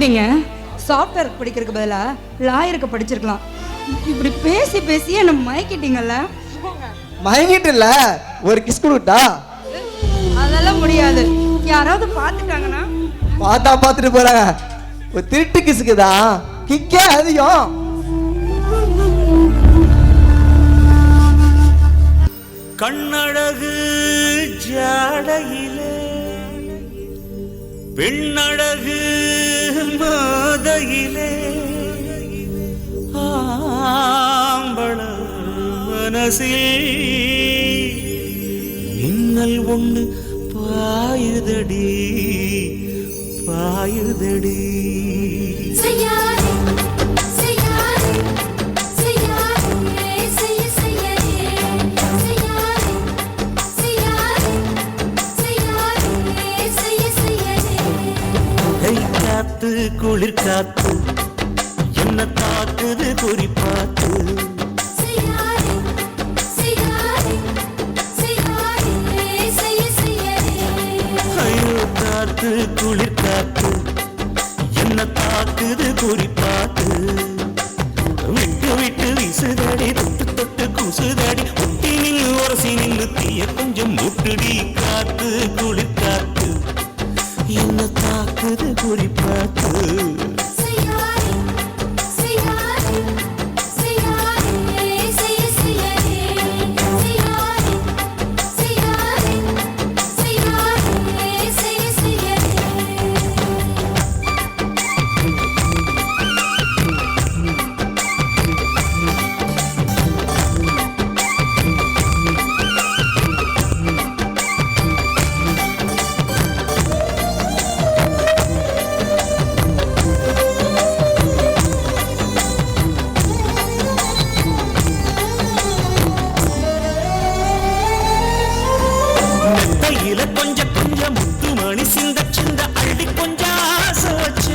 நீங்க சாஃப்ட்வேர் படிக்கிறதுக்கு பதிலா லாயருக்கு படிச்சிருக்கலாம். இப்படி பேசி பேசி என்ன மயக்கிட்டீங்கல்ல. மயங்கிட்டு இல்ல, ஒரு கிஸ் கொடுத்தா. அதெல்லாம் முடியாது. யாராவது பார்த்துட்டாங்கன்னா பார்த்துட்டு போறாங்க. ஒரு திருட்டு கிசுக்குதான் கிக்கே அதிகம். கண்ணழகு ஜாடையிலே பெண்ணழகு மாதையிலே ஆம்பள மனசில் மின்னல் ஒன்று பாயுதடி பாயுதடி. காத்து குளிர் காத்து என்ன தாக்குது குறிப்பாத்து. ஐயோ காத்து குளிர் காத்து என்ன தாக்குது குறிப்பாத்து. விட்டு விட்டு விசுதடி தொட்டு தொட்டு குசுதடி ஒட்டி நின்று உரசி நின்று தீய கொஞ்சம் முட்டுடி. காத்து குளிர் காத்து என்ன தாக்குது குறிப்பாத்து. கொஞ்சம் கொஞ்சம் முத்து மணி சிந்த சிந்த அள்ளி கொஞ்சம் ஆசை வச்ச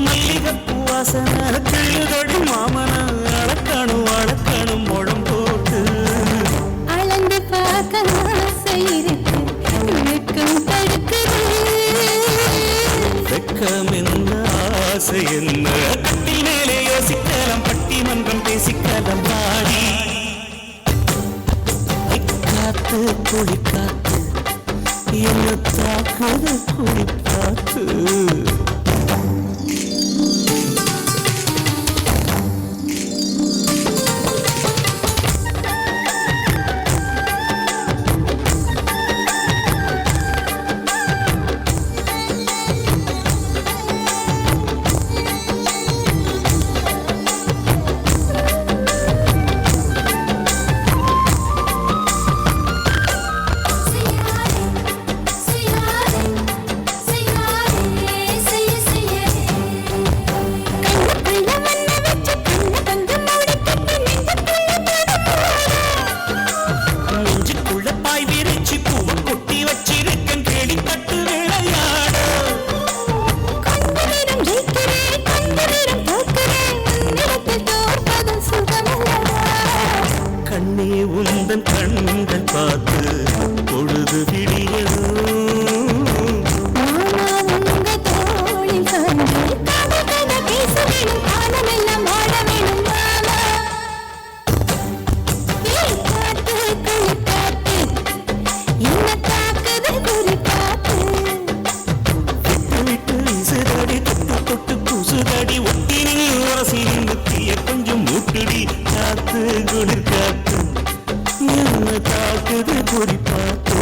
மல்லிகைப்பூ வாசனை கிள்ளுதொடி மாமன அளக்கணும் அளக்கணும் முழம் போட்டு அளந்து பார்க்க ஆசை இருக்கு வெக்கம் என்ன ஆசை என்ன கட்டில் மேலே யோசிக்கலாம் பட்டிமன்றம் பேசிக்கலாம் பாடி. காத்து குளி காத்து என்ன தாக்குது குளி காத்து. உந்தன் கண்கள் பார்த்து பொழுது கொஞ்சம் மூட்டுடி. காத்து குளிர் காத்து என்ன தாக்குது குறிப்பாத்து.